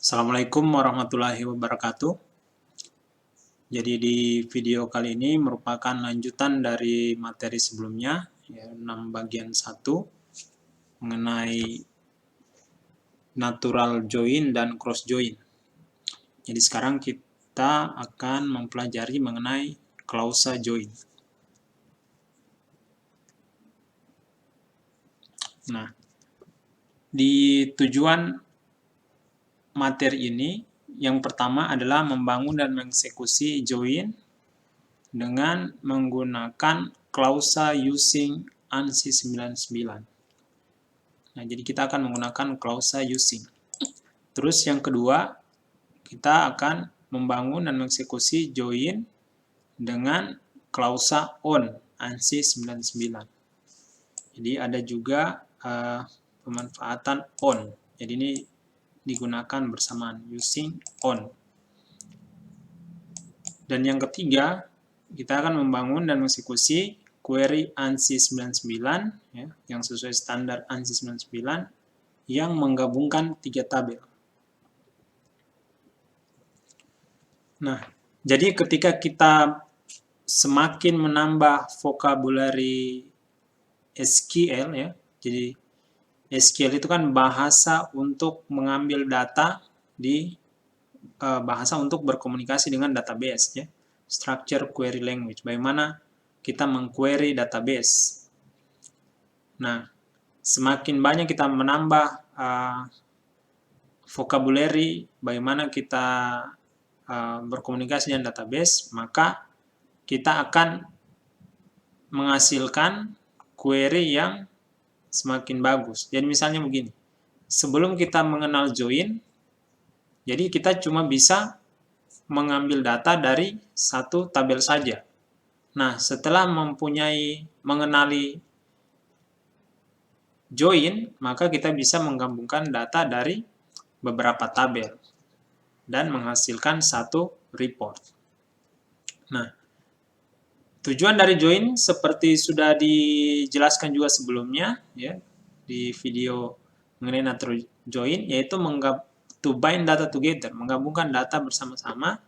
Assalamualaikum warahmatullahi wabarakatuh. Jadi di video kali ini merupakan lanjutan dari materi sebelumnya, ya, 6 bagian 1 mengenai natural join dan cross join. Jadi sekarang kita akan mempelajari mengenai klausa join. Nah, di tujuan materi ini, yang pertama adalah membangun dan mengeksekusi join dengan menggunakan klausa using ANSI 99. Nah, jadi kita akan menggunakan klausa using. Terus yang kedua, kita akan membangun dan mengeksekusi join dengan klausa on ANSI 99. Jadi ada juga pemanfaatan on. Jadi ini digunakan bersamaan using on. Dan yang ketiga, kita akan membangun dan mengeksekusi query ANSI 99 ya, yang sesuai standar ANSI 99 yang menggabungkan 3 tabel. Nah, jadi ketika kita semakin menambah vocabulary SQL ya, jadi SQL itu kan bahasa untuk mengambil data di bahasa untuk berkomunikasi dengan database ya. Structure query language, bagaimana kita mengquery database. Nah, semakin banyak kita menambah vocabulary, bagaimana kita berkomunikasi dengan database, maka kita akan menghasilkan query yang semakin bagus. Jadi misalnya begini, sebelum kita mengenal join, jadi kita cuma bisa mengambil data dari satu tabel saja. Nah, setelah mengenali join, maka kita bisa menggabungkan data dari beberapa tabel dan menghasilkan satu report. Nah, tujuan dari join seperti sudah dijelaskan juga sebelumnya ya di video mengenai natural join, yaitu to bind data together, menggabungkan data bersama-sama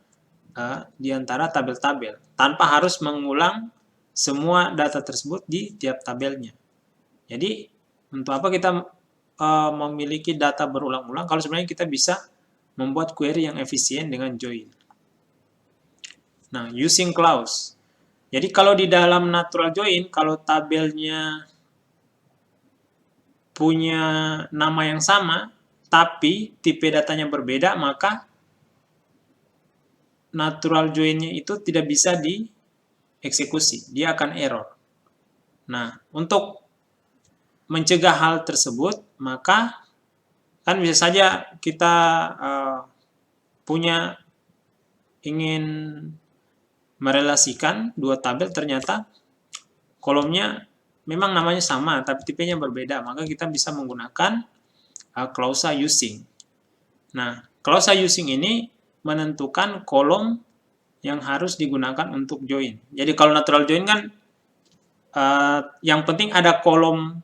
di antara tabel-tabel tanpa harus mengulang semua data tersebut di tiap tabelnya. Jadi untuk apa kita memiliki data berulang-ulang kalau sebenarnya kita bisa membuat query yang efisien dengan join. Nah, using clause. Jadi kalau di dalam natural join, kalau tabelnya punya nama yang sama, tapi tipe datanya berbeda, maka natural join-nya itu tidak bisa dieksekusi. Dia akan error. Nah, untuk mencegah hal tersebut, maka kan bisa saja kita ingin merelasikan dua tabel, ternyata kolomnya memang namanya sama, tapi tipenya berbeda. Maka kita bisa menggunakan klausa using. Nah, klausa using ini menentukan kolom yang harus digunakan untuk join. Jadi kalau natural join kan yang penting ada kolom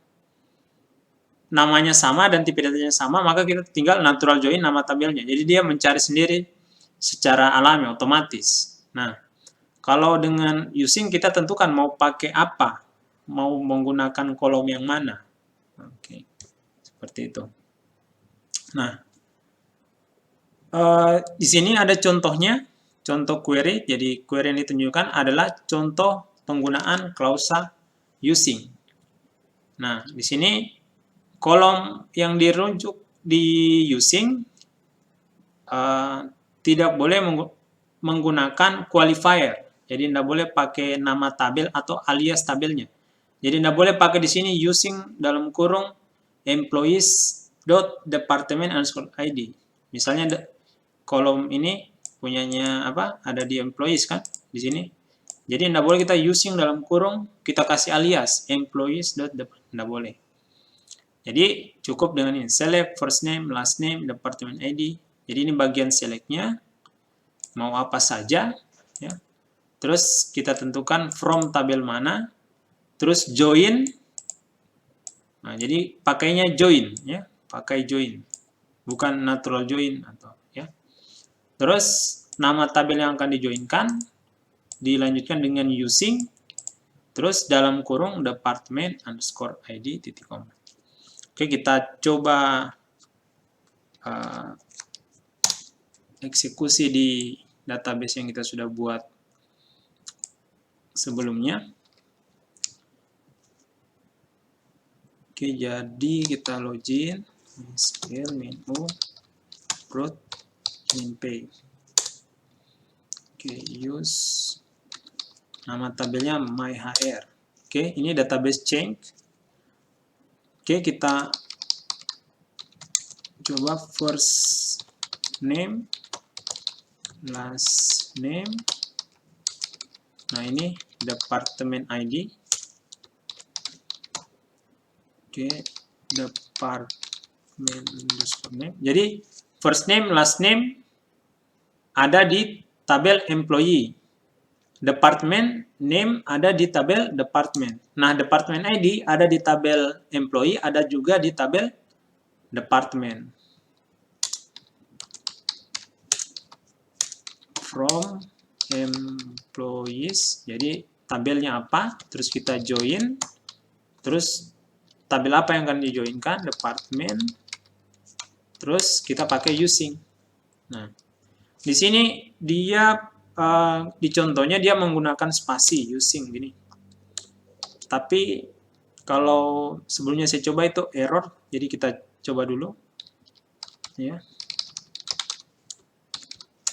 namanya sama dan tipe datanya sama, maka kita tinggal natural join nama tabelnya. Jadi dia mencari sendiri secara alami, otomatis. Nah, kalau dengan using kita tentukan mau pakai apa, mau menggunakan kolom yang mana. Oke, seperti itu. Nah, di sini ada contohnya, contoh query. Jadi query yang ditunjukkan adalah contoh penggunaan klausa using. Nah, di sini kolom yang dirujuk di using tidak boleh menggunakan qualifier. Jadi tidak boleh pakai nama tabel atau alias tabelnya. Jadi tidak boleh pakai di sini using dalam kurung employees.department_id. Misalnya kolom ini punyanya apa? Ada di employees kan di sini. Jadi tidak boleh kita using dalam kurung kita kasih alias employees.department, tidak boleh. Jadi cukup dengan ini, select first name, last name, department ID. Jadi ini bagian selectnya, mau apa saja ya. Terus kita tentukan from tabel mana, terus join. Nah, jadi pakainya join ya, pakai join, bukan natural join atau Terus nama tabel yang akan dijoinkan dilanjutkan dengan using, terus dalam kurung department underscore id titik koma. Oke, kita coba eksekusi di database yang kita sudah buat sebelumnya. Oke, jadi kita login skill menu root min pay. Oke, use nama tabelnya myhr. Oke, ini database change. Oke, kita coba first name, last name. Nah, ini department ID. Oke, department underscore name. Jadi first name, last name ada di tabel employee. Department name ada di tabel department. Nah, department ID ada di tabel employee, ada juga di tabel department. From employees, jadi tabelnya apa, terus kita join, terus tabel apa yang akan dijoinkan, department, terus kita pakai using. Nah, di sini dia di contohnya dia menggunakan spasi using gini. Tapi kalau sebelumnya saya coba itu error, jadi kita coba dulu. Ya.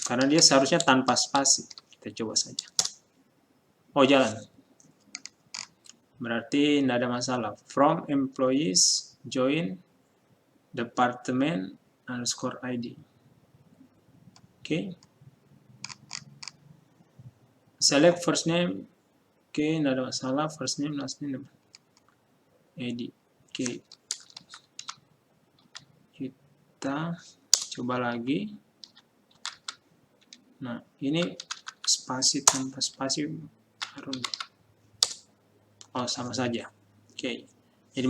Karena dia seharusnya tanpa spasi. Kita coba saja. Oh, jalan. Berarti tidak ada masalah. From employees join department underscore ID. Oke. Select first name. Oke, tidak ada masalah. First name, last name, ID. Oke. Kita coba lagi. Nah, ini spasi tanpa spasi. Oh, sama saja. Oke. Jadi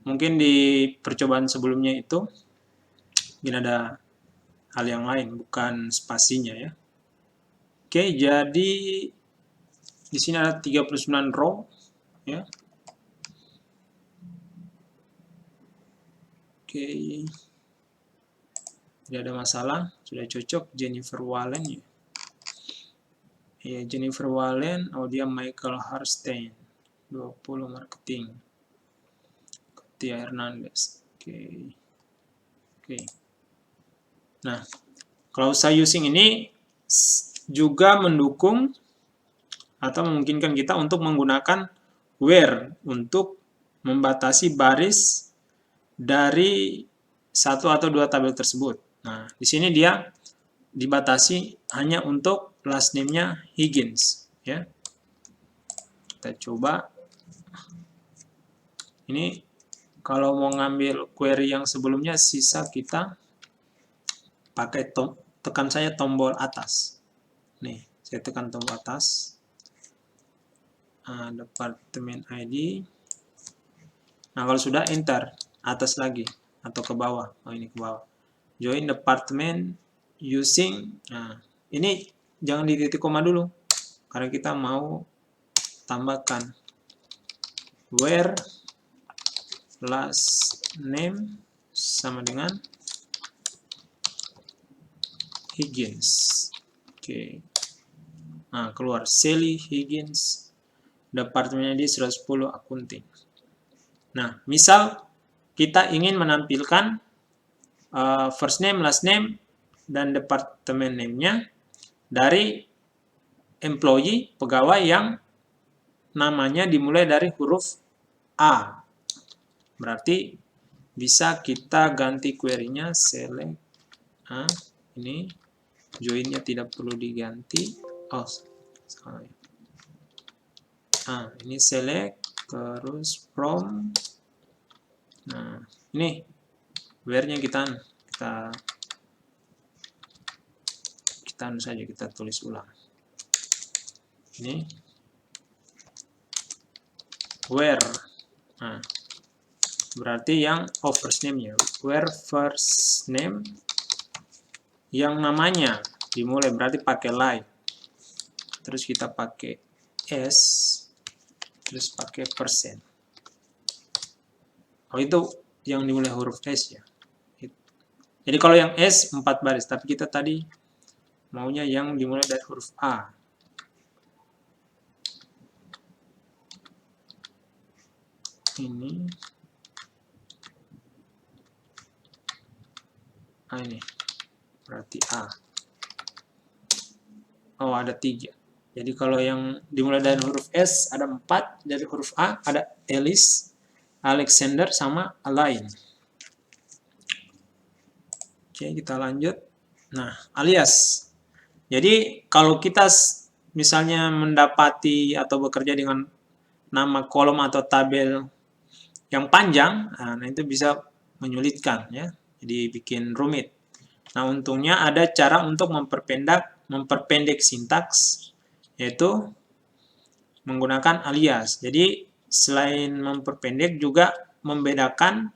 mungkin di percobaan sebelumnya itu mungkin ada hal yang lain, bukan spasinya ya. Oke, jadi di sini ada 39 row ya. Oke. Tidak ada masalah, sudah cocok. Jennifer Wallen ya. Ya, Jennifer Wallen, oh dia Michael Harstein, 20 marketing. Tia Hernandez. Oke. Oke. Nah, klausa using ini juga mendukung atau memungkinkan kita untuk menggunakan where untuk membatasi baris dari satu atau dua tabel tersebut. Nah, di sini dia dibatasi hanya untuk last name-nya Higgins, ya. Kita coba. Ini kalau mau ngambil query yang sebelumnya, sisa kita pakai tekan saya tombol atas. Nih, saya tekan tombol atas. Department ID. Nah, kalau sudah enter, atas lagi atau ke bawah. Oh, ini ke bawah. Join department using. Nah, ini jangan di titik koma dulu. Karena kita mau tambahkan where last name sama dengan Higgins. Oke. Nah, keluar Sally Higgins. Departemennya di 110 akunting. Nah, misal kita ingin menampilkan first name, last name, dan departemen name-nya dari employee, pegawai yang namanya dimulai dari huruf A. Berarti bisa kita ganti query-nya select A. Ini join-nya tidak perlu diganti. Oh, salah. Ini select terus from. Nah, ini where-nya kita saja, kita tulis ulang. Ini where. Nah, berarti yang first name-nya. Where first name yang namanya dimulai, berarti pakai line. Terus kita pakai S, terus pakai persen. Oh, itu yang dimulai huruf S ya. Jadi kalau yang S 4 baris, tapi kita tadi maunya yang dimulai dari huruf A. Ini. Ini. Berarti A. Oh, ada 3. Jadi kalau yang dimulai dari huruf S ada 4, dari huruf A ada Alice, Alexander, sama Alain. Oke, kita lanjut. Nah, alias. Jadi kalau kita misalnya mendapati atau bekerja dengan nama kolom atau tabel yang panjang, nah itu bisa menyulitkan ya. Jadi bikin rumit. Nah, untungnya ada cara untuk memperpendek sintaks, yaitu menggunakan alias. Jadi selain memperpendek juga membedakan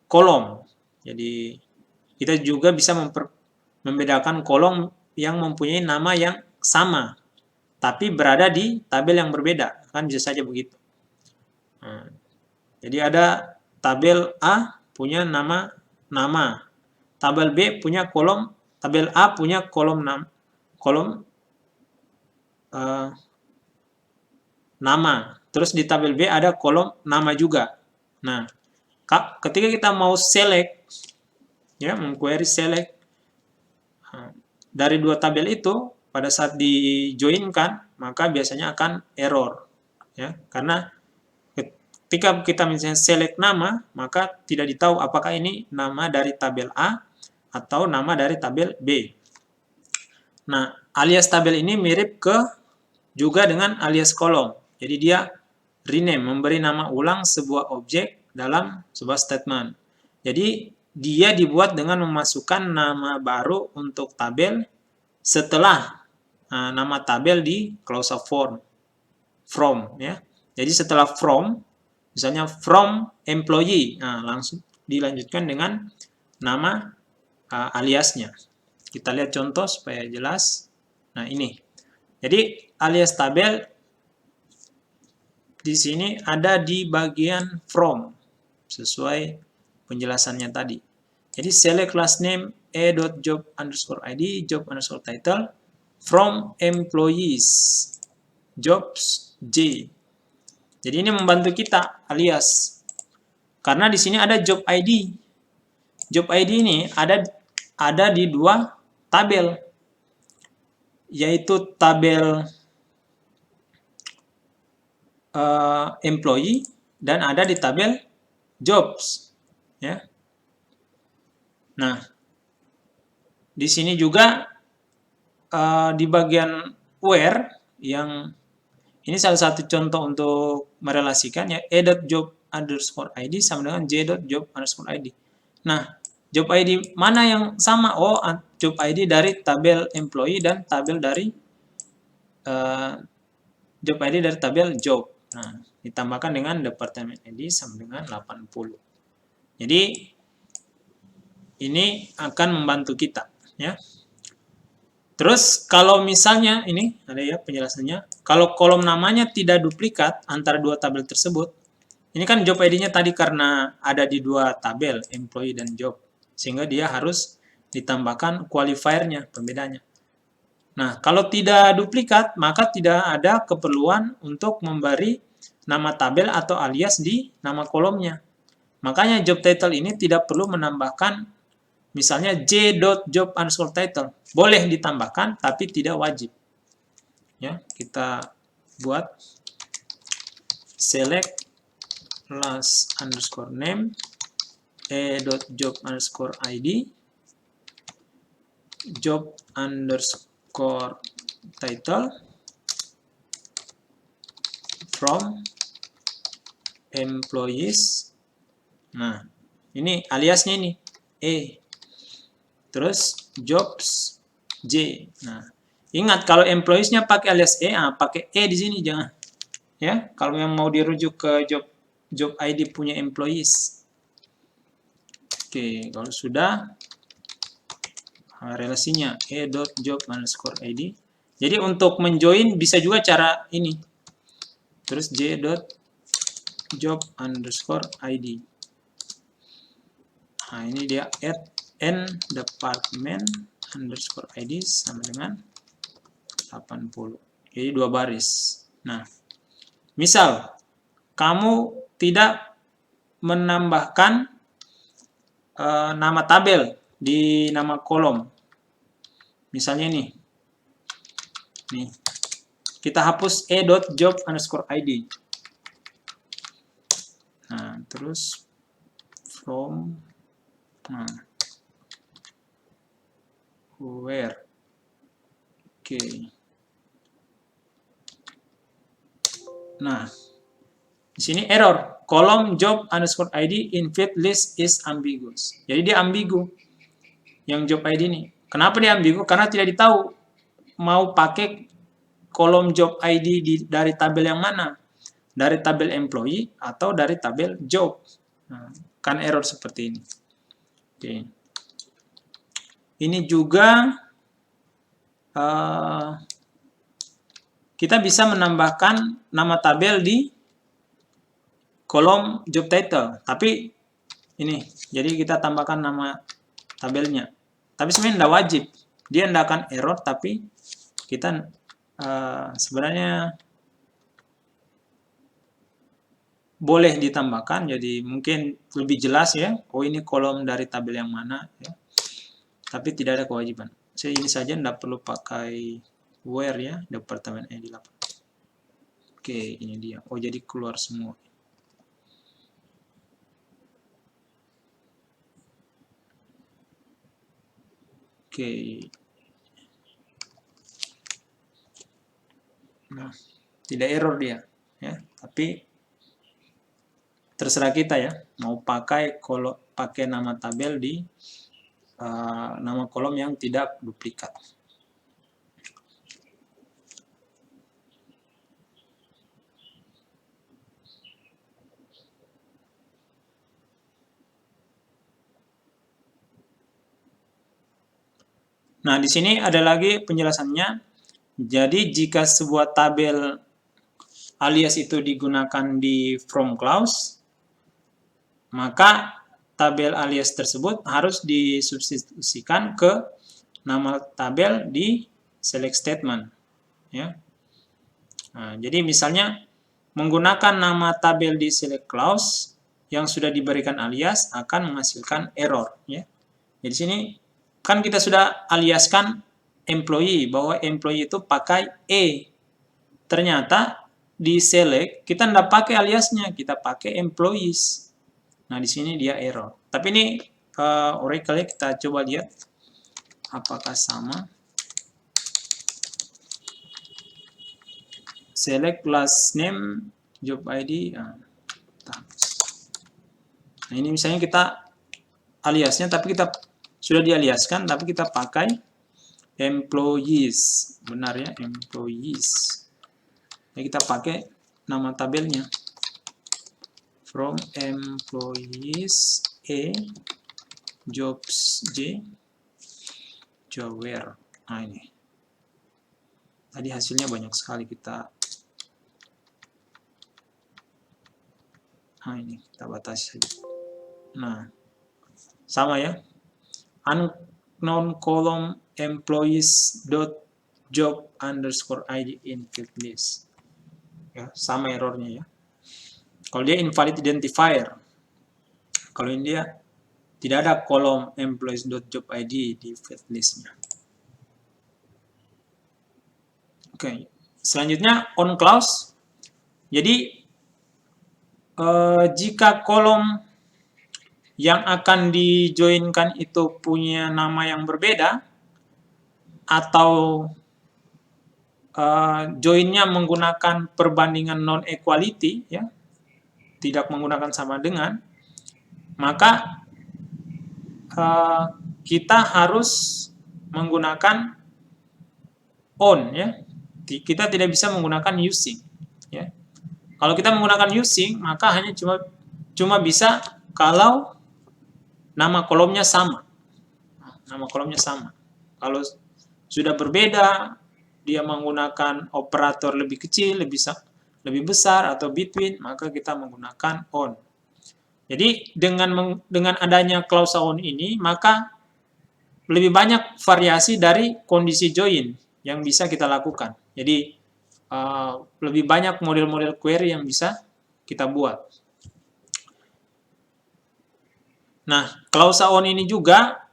kolom. Jadi kita juga bisa membedakan kolom yang mempunyai nama yang sama, tapi berada di tabel yang berbeda. Kan bisa saja begitu. Nah, jadi ada tabel A punya nama, tabel B punya kolom, tabel A punya kolom nama. Terus di tabel B ada kolom nama juga. Nah, ketika kita mau select, ya, mengquery select dari 2 tabel itu, pada saat di-joinkan, maka biasanya akan error. Ya, karena ketika kita misalnya select nama, maka tidak ditahu apakah ini nama dari tabel A atau nama dari tabel B. Nah, alias tabel ini mirip juga dengan alias kolom. Jadi dia rename, memberi nama ulang sebuah objek dalam sebuah statement. Jadi dia dibuat dengan memasukkan nama baru untuk tabel setelah nama tabel di clause of form, from ya. Jadi setelah from, misalnya from employee, langsung dilanjutkan dengan nama aliasnya. Kita lihat contoh supaya jelas. Nah, ini. Jadi alias tabel di sini ada di bagian from, sesuai penjelasannya tadi. Jadi select class name a.job_id, job_title, from employees, jobs J. Jadi ini membantu kita alias. Karena di sini ada job ID. Job ID ini ada di 2 tabel, yaitu tabel employee dan ada di tabel jobs, ya. Nah, di sini juga di bagian where, yang ini salah satu contoh untuk merelasikan, ya, a.job_id sama dengan j.job_id. Nah, job ID mana yang sama? Oh, job ID dari tabel employee dan tabel dari job ID dari tabel job. Nah, ditambahkan dengan department ID sama dengan 80. Jadi ini akan membantu kita, ya. Terus kalau misalnya ini ada ya penjelasannya, kalau kolom namanya tidak duplikat antara 2 tabel tersebut, ini kan job ID-nya tadi karena ada di 2 tabel, employee dan job, sehingga dia harus ditambahkan qualifier-nya, pembedanya. Nah, kalau tidak duplikat, maka tidak ada keperluan untuk memberi nama tabel atau alias di nama kolomnya. Makanya job title ini tidak perlu menambahkan misalnya j.job_title. Boleh ditambahkan, tapi tidak wajib. Ya, kita buat select class_name a.job_id job_title from employees. Nah, ini aliasnya ini E. Terus jobs J. Nah, ingat kalau employees-nya pakai alias E, pakai E di sini jangan. Ya, kalau yang mau dirujuk ke job ID punya employees. Oke, kalau sudah relasinya e.job_id. Jadi untuk menjoin bisa juga cara ini. Terus j.job_id. Nah, ini dia add n_department_id sama dengan 80. Jadi 2 baris. Nah, misal kamu tidak menambahkan nama tabel di nama kolom. Misalnya nih, kita hapus e.job_id. Nah, terus from, where. Oke. Nah, di sini error. Kolom job_id in field list is ambiguous. Jadi dia ambigu. Yang job ID ini. Kenapa dia ambigu? Karena tidak ditahu mau pakai kolom job ID dari tabel yang mana. Dari tabel employee atau dari tabel job. Nah, kan error seperti ini. Oke. Ini juga kita bisa menambahkan nama tabel di kolom job title. Tapi ini, jadi kita tambahkan nama tabelnya. Tapi sebenarnya tidak wajib. Dia tidak akan error, tapi kita sebenarnya boleh ditambahkan. Jadi mungkin lebih jelas ya. Oh, ini kolom dari tabel yang mana ya. Tapi tidak ada kewajiban. Saya ini saja tidak perlu pakai where ya, departemen ID 8. Oke, ini dia. Oh, jadi keluar semua. Oke. Nah, tidak error dia ya, tapi terserah kita ya, mau pakai nama tabel di nama kolom yang tidak duplikat. Nah, di sini ada lagi penjelasannya. Jadi, jika sebuah tabel alias itu digunakan di from clause, maka tabel alias tersebut harus disubstitusikan ke nama tabel di select statement. Ya. Nah, jadi misalnya menggunakan nama tabel di select clause yang sudah diberikan alias akan menghasilkan error. Ya. Jadi sini kan kita sudah aliaskan employee, bahwa employee itu pakai E. Ternyata di select kita tidak pakai aliasnya, kita pakai employees. Nah, di sini dia error. Tapi ini Oracle kita coba lihat apakah sama. Select last name job ID. Nah, ini misalnya kita aliasnya, tapi kita sudah dialiaskan, tapi kita pakai employees. Benar ya, employees. Jadi kita pakai nama tabelnya. From employees A jobs J job where. Nah, ini. Tadi hasilnya banyak sekali kita. Nah, ini kita batasi saja. Nah, sama ya. Unknown column employees dot job underscore ID in field list. Ya, sama errornya ya. Kalau dia invalid identifier. Kalau ini dia tidak ada kolom employees.jobid di field list-nya. Oke, selanjutnya on clause. Jadi jika kolom yang akan dijoinkan itu punya nama yang berbeda atau joinnya menggunakan perbandingan non-equality ya, tidak menggunakan sama dengan, maka kita harus menggunakan on ya. Kita tidak bisa menggunakan using ya. Kalau kita menggunakan using, maka hanya cuma bisa kalau nama kolomnya sama. Nama kolomnya sama. Kalau sudah berbeda, dia menggunakan operator lebih kecil, lebih besar, atau between, maka kita menggunakan on. Jadi dengan adanya klausa on ini, maka lebih banyak variasi dari kondisi join yang bisa kita lakukan. Jadi lebih banyak model-model query yang bisa kita buat. Nah, klausa on ini juga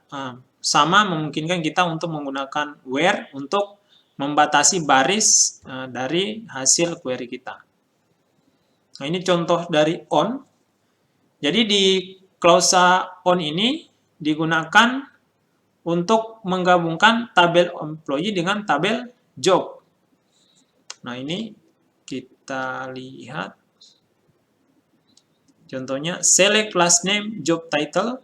sama memungkinkan kita untuk menggunakan where untuk membatasi baris dari hasil query kita. Nah, ini contoh dari on. Jadi di klausa on ini digunakan untuk menggabungkan tabel employee dengan tabel job. Nah, ini kita lihat. Contohnya, select last name job title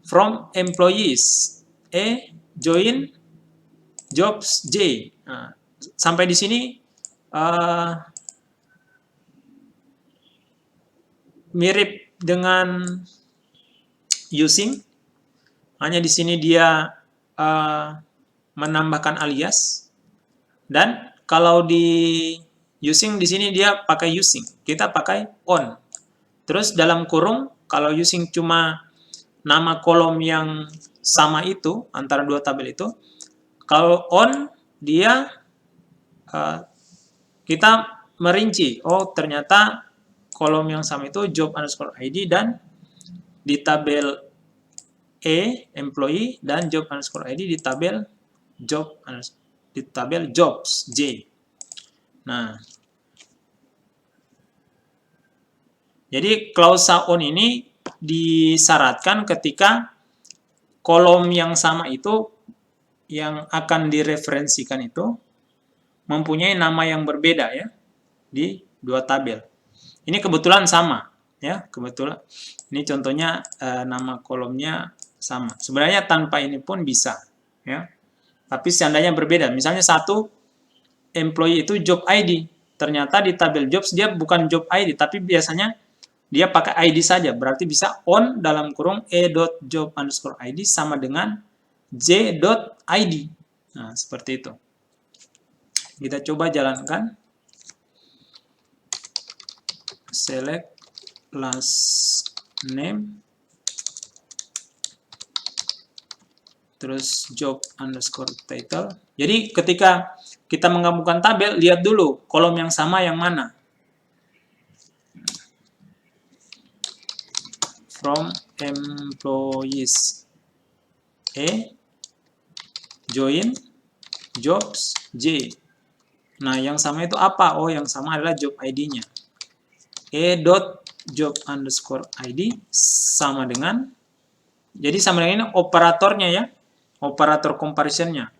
from employees A join jobs J. Nah, sampai di sini mirip dengan using, hanya di sini dia menambahkan alias, dan kalau di using di sini dia pakai using, kita pakai on. Terus dalam kurung, kalau using cuma nama kolom yang sama itu antara dua tabel itu, kalau on dia kita merinci, oh ternyata kolom yang sama itu job underscore ID, dan di tabel E employee dan job underscore ID di tabel jobs J. Nah, jadi klausa on ini disyaratkan ketika kolom yang sama itu yang akan direferensikan itu mempunyai nama yang berbeda ya di dua tabel. Ini kebetulan sama ya, kebetulan. Ini contohnya nama kolomnya sama. Sebenarnya tanpa ini pun bisa ya. Tapi seandainya berbeda, misalnya satu employee itu job ID, ternyata di tabel jobs dia bukan job ID, tapi biasanya dia pakai ID saja, berarti bisa on dalam kurung e.job underscore ID sama dengan j.id. Nah, seperti itu. Kita coba jalankan. Select last name, terus job underscore title. Jadi ketika kita menggabungkan tabel, lihat dulu kolom yang sama yang mana. From employees A join jobs J. Nah, yang sama itu apa? Oh, yang sama adalah job ID-nya. E.job underscore ID sama dengan, jadi sama dengan ini operatornya ya, operator comparison-nya.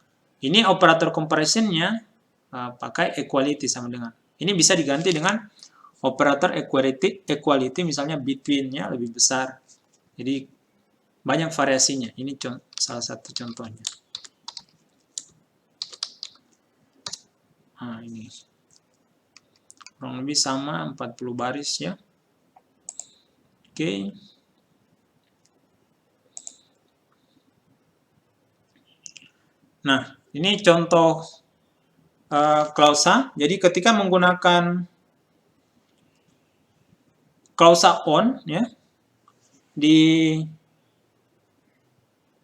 Ini operator comparison-nya pakai equality sama dengan. Ini bisa diganti dengan operator equality misalnya between-nya lebih besar. Jadi banyak variasinya. Ini salah satu contohnya. Nah, ini kurang lebih sama 40 baris ya. Oke. Nah, ini contoh klausa. Jadi ketika menggunakan klausa on ya di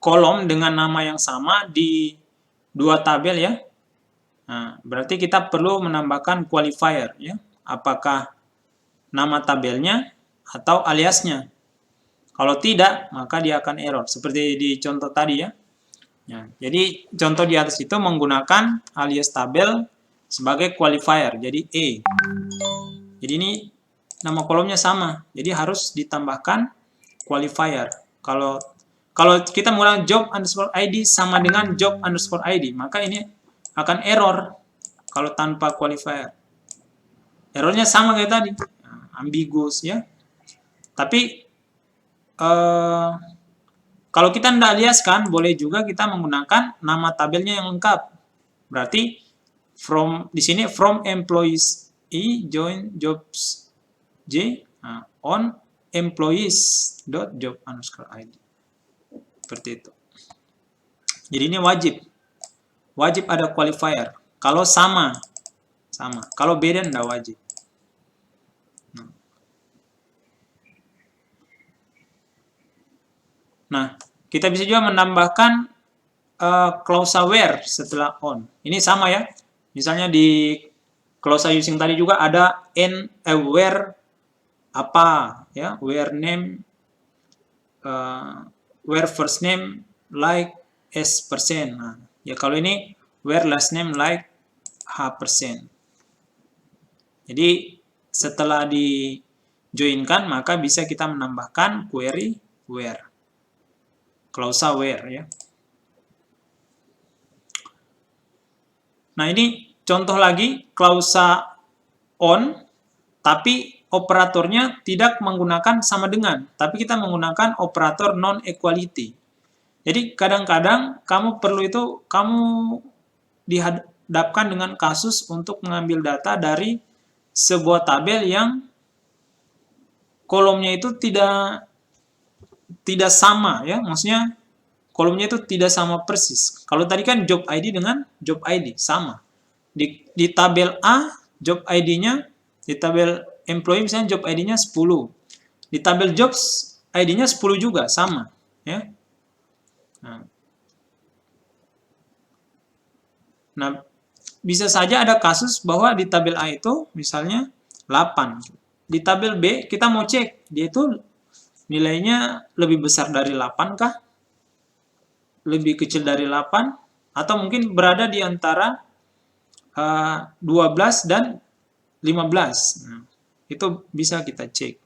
kolom dengan nama yang sama di dua tabel ya. Nah, berarti kita perlu menambahkan qualifier ya. Apakah nama tabelnya atau aliasnya. Kalau tidak, maka dia akan error seperti di contoh tadi ya. Ya, jadi contoh di atas itu menggunakan alias tabel sebagai qualifier, jadi E. Jadi ini nama kolomnya sama, jadi harus ditambahkan qualifier. Kalau kita menggunakan job underscore ID sama dengan job underscore ID, maka ini akan error kalau tanpa qualifier. Errornya sama kayak tadi, ambiguous ya. Tapi kalau kita tidak aliaskan, boleh juga kita menggunakan nama tabelnya yang lengkap. Berarti di sini from employees E join jobs J on employees.job underscore ID. Seperti itu. Jadi ini wajib wajib ada qualifier. Kalau sama. Kalau beda enggak wajib. Nah, kita bisa juga menambahkan klausa where setelah on. Ini sama ya. Misalnya di klausa using tadi juga ada where apa ya, where name where first name like s%. Nah, ya kalau ini where last name like h%. Jadi setelah di joinkan maka bisa kita menambahkan query where. Klausa where ya. Nah, ini contoh lagi klausa on, tapi operatornya tidak menggunakan sama dengan, tapi kita menggunakan operator non-equality. Jadi kadang-kadang kamu dihadapkan dengan kasus untuk mengambil data dari sebuah tabel yang kolomnya itu tidak sama ya, maksudnya kolomnya itu tidak sama persis. Kalau tadi kan job ID dengan job ID sama. Di tabel A job ID-nya, di tabel employee misalnya job ID-nya 10. Di tabel jobs ID-nya 10 juga sama, ya. Nah, bisa saja ada kasus bahwa di tabel A itu misalnya 8. Di tabel B kita mau cek dia itu nilainya lebih besar dari 8 kah? Lebih kecil dari 8 atau mungkin berada di antara 12 dan 15. Nah, itu bisa kita cek.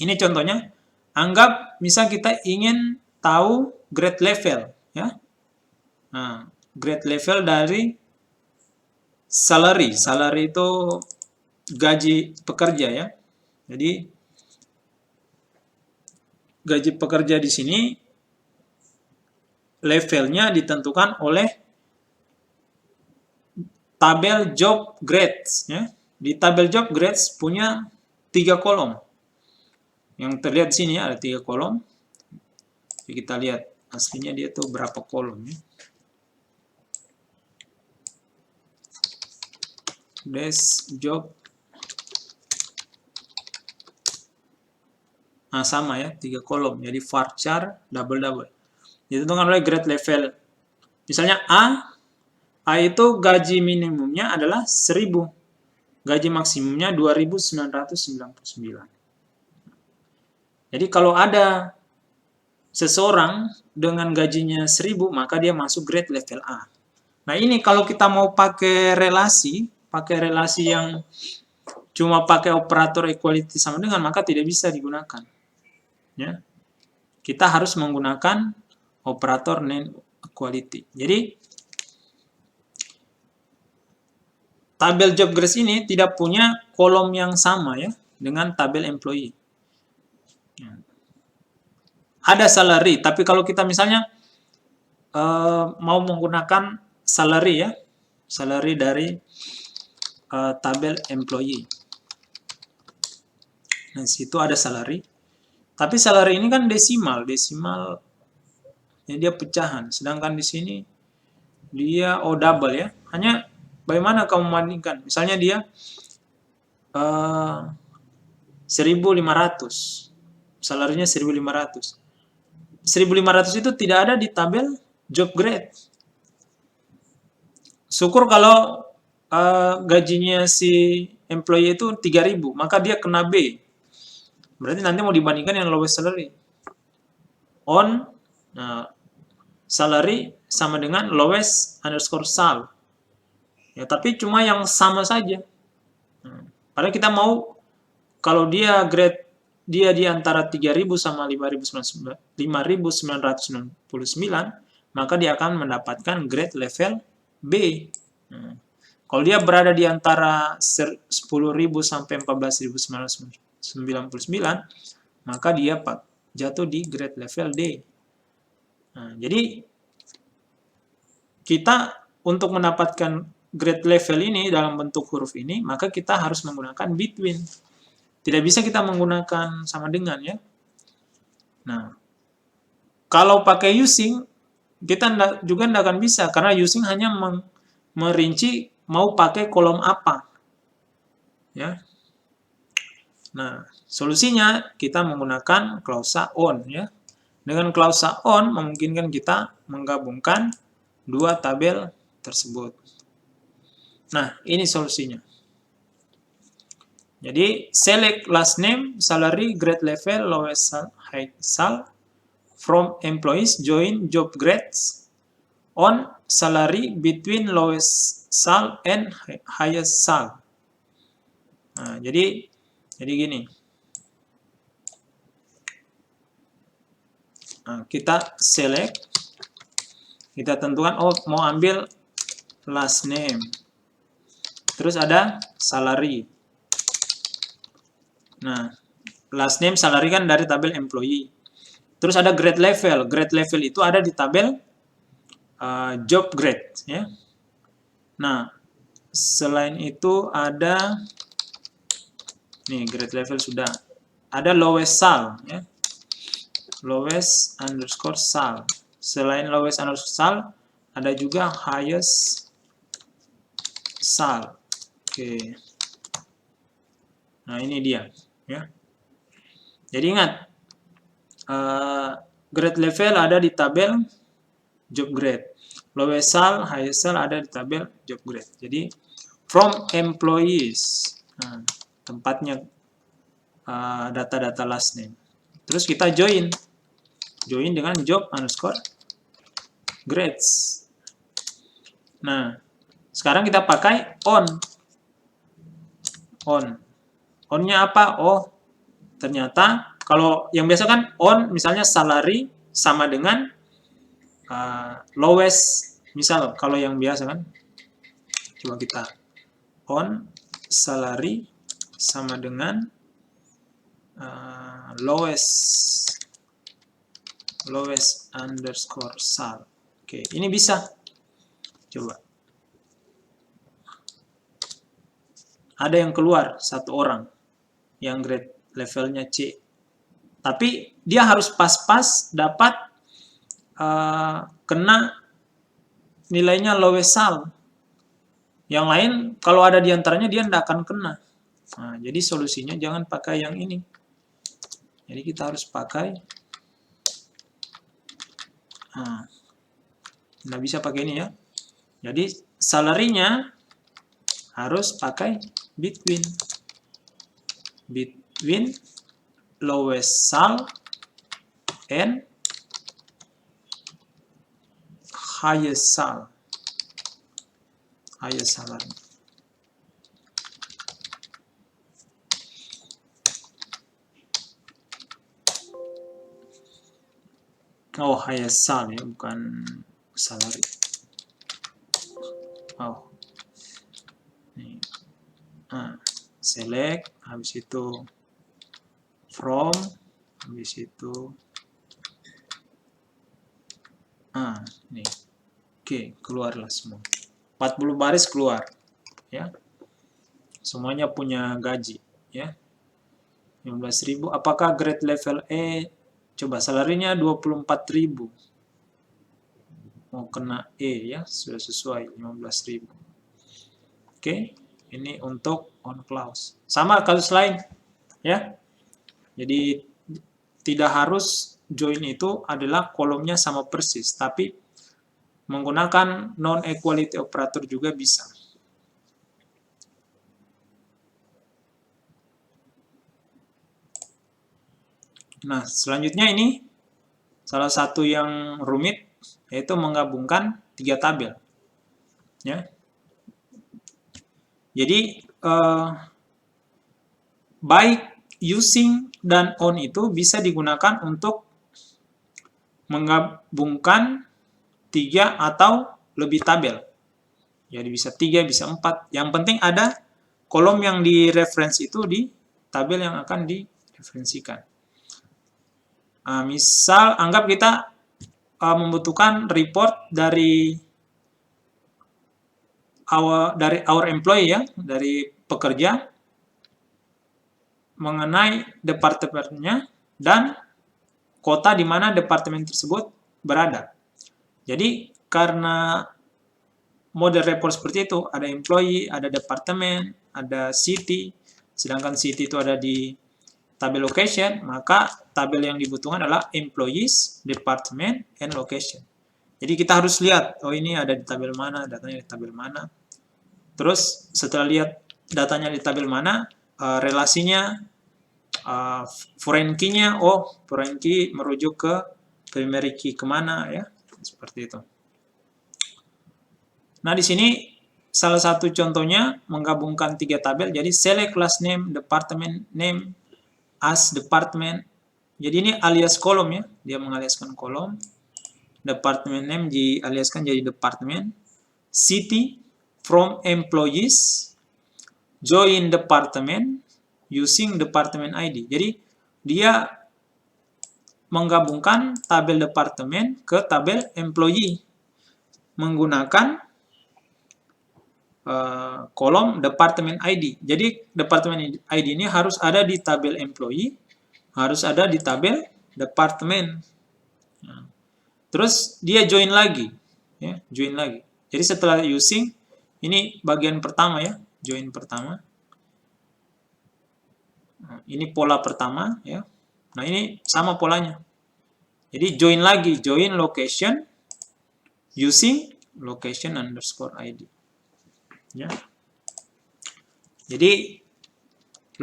Ini contohnya, anggap misal kita ingin tahu grade level ya. Nah, grade level dari salary. Salary itu gaji pekerja ya. Jadi gaji pekerja di sini levelnya ditentukan oleh tabel job grades ya. Di tabel job grades punya 3 kolom. Yang terlihat di sini ada 3 kolom. Jadi kita lihat aslinya dia tuh berapa kolom ya. Desk job. Nah, sama ya, 3 kolom. Jadi varchar double. Ditentukan oleh grade level. Misalnya A itu gaji minimumnya adalah 1000. Gaji maksimumnya 2.999. Jadi kalau ada seseorang dengan gajinya 1000, maka dia masuk grade level A. Nah, ini kalau kita mau pakai relasi yang cuma pakai operator equality sama dengan, maka tidak bisa digunakan. Ya. Kita harus menggunakan operator non-equality. Jadi tabel job grades ini tidak punya kolom yang sama ya dengan tabel employee. Ada salary, tapi kalau kita misalnya mau menggunakan salary ya, salary dari tabel employee. Nah, situ ada salary. Tapi salary ini kan desimal ya, dia pecahan. Sedangkan di sini dia double ya. Hanya bagaimana kamu membandingkan? Misalnya dia 1.500. Salarinya 1.500. 1.500 itu tidak ada di tabel job grade. Syukur kalau gajinya si employee itu 3.000, maka dia kena B. Berarti nanti mau dibandingkan yang lowest salary. On salary sama dengan lowest underscore sal. Ya, tapi cuma yang sama saja. Padahal kita mau kalau dia grade dia di antara 3.000 sama 5.999, maka dia akan mendapatkan grade level B. Kalau dia berada di antara 10.000 sampai 14.999, maka dia jatuh di grade level D. Nah, jadi kita untuk mendapatkan grade level ini dalam bentuk huruf ini, maka kita harus menggunakan between. Tidak bisa kita menggunakan sama dengan ya. Nah, kalau pakai using, kita juga tidak akan bisa, karena using hanya merinci mau pakai kolom apa. Ya. Nah, solusinya kita menggunakan klausa on. Ya. Dengan klausa on memungkinkan kita menggabungkan dua tabel tersebut. Nah, ini solusinya. Jadi, select last name, salary, grade level, lowest sal, high sal, from employees, join job grades, on salary between lowest sal and highest sal. Nah, jadi gini. Nah, kita select, kita tentukan, oh mau ambil last name. Terus ada salary. Nah, last name, salary kan dari tabel employee. Terus ada grade level. Grade level itu ada di tabel job grade. Ya. Nah, selain itu ada, nih grade level sudah. Ada lowest sal. Ya. Lowest underscore sal. Selain lowest underscore sal, ada juga highest sal. Oke. Nah, ini dia. Ya. Jadi ingat, grade level ada di tabel job grade. Lowest sal, highest sal ada di tabel job grade. Jadi, from employees. Nah, tempatnya data-data last name. Terus kita join. Join dengan job underscore grades. Nah, sekarang kita pakai on. On. On-nya apa? Oh, ternyata kalau yang biasa kan on, misalnya salary sama dengan lowest. Misal kalau yang biasa kan, coba kita on salary sama dengan lowest underscore sal. Oke, ini bisa. Coba. Ada yang keluar satu orang yang grade levelnya C. Tapi dia harus pas-pas dapat kena nilainya lowest sal. Yang lain kalau ada di antaranya dia tidak akan kena. Nah, jadi solusinya jangan pakai yang ini. Jadi kita harus pakai, nggak bisa pakai ini ya. Jadi salary-nya harus pakai between lowest sal and highest sal. Highest salary. Oh, highest sal ya, bukan salary. Oh. Nih. Select, habis itu from, habis itu nih. Oke, keluarlah semua. 40 baris keluar, ya. Semuanya punya gaji, ya. 15.000. Apakah grade level E? Coba salary-nya 24.000. Mau kena E ya, sudah sesuai 15.000. Oke, ini untuk on clause. Sama kasus lain, ya. Jadi tidak harus join itu adalah kolomnya sama persis, tapi menggunakan non-equality operator juga bisa. Nah, selanjutnya ini salah satu yang rumit, yaitu menggabungkan 3 tabel. Ya. Jadi, baik using dan on itu bisa digunakan untuk menggabungkan 3 atau lebih tabel. Jadi bisa 3, bisa 4. Yang penting ada kolom yang direferensi itu di tabel yang akan direferensikan. Misal, anggap kita membutuhkan report dari our employee ya, dari pekerja mengenai departemennya dan kota di mana departemen tersebut berada. Jadi karena model report seperti itu, ada employee, ada departemen, ada city, sedangkan city itu ada di tabel location, maka tabel yang dibutuhkan adalah employees, department, and location. Jadi kita harus lihat, oh ini ada di tabel mana, datanya di tabel mana. Terus setelah lihat datanya di tabel mana, relasinya, foreign key-nya, oh foreign key merujuk ke primary key kemana ya, seperti itu. Nah di sini salah satu contohnya menggabungkan 3 tabel, jadi select class name, department name, as department. Jadi ini alias kolom ya, dia mengaliaskan kolom. Department name dialiaskan jadi department. City from employees, join department using department ID. Jadi dia menggabungkan tabel departemen ke tabel employee menggunakan kolom departemen ID. Jadi departemen ID ini harus ada di tabel employee, harus ada di tabel departemen. Nah, terus dia join lagi, ya, join lagi. Jadi setelah using, ini bagian pertama ya, join pertama. Nah, ini pola pertama ya. Nah ini sama polanya. Jadi join lagi, join location using location underscore ID. Ya. Jadi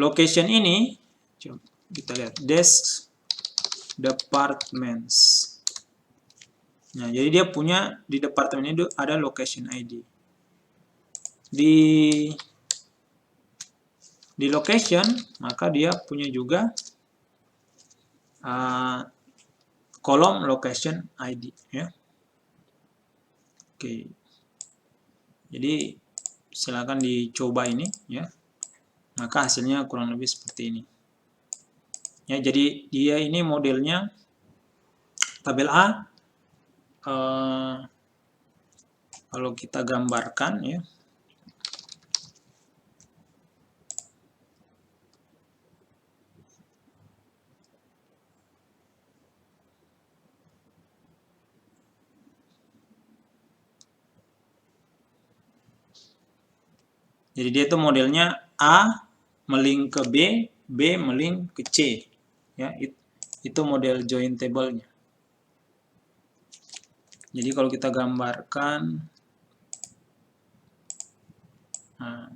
location ini, coba kita lihat desk departments. Nah, jadi dia punya di departemen itu ada location ID. Di location, maka dia punya juga kolom location ID ya. Oke. Jadi silakan dicoba ini ya. Maka hasilnya kurang lebih seperti ini. Ya, jadi dia ini modelnya tabel A. Kalau kita gambarkan ya. Jadi dia itu modelnya A melink ke B, B melink ke C. Ya, itu model join table-nya. Jadi kalau kita gambarkan, nah,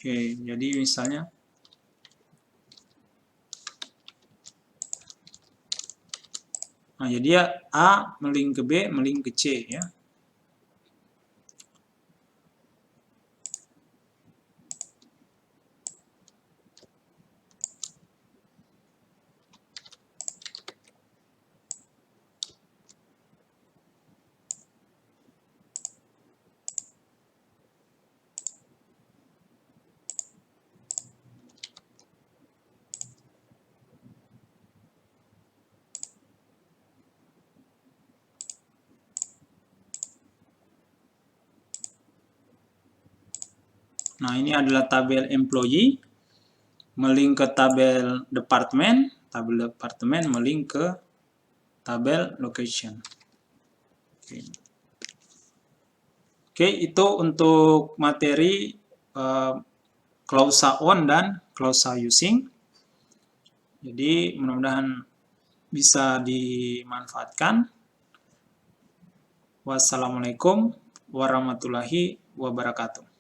oke, jadi misalnya nah, jadi ya A melink ke B, melink ke C ya. Nah, ini adalah tabel employee melink ke tabel departemen melink ke tabel location. Oke, itu untuk materi clausa on dan clausa using. Jadi mudah-mudahan bisa dimanfaatkan. Wassalamualaikum warahmatullahi wabarakatuh.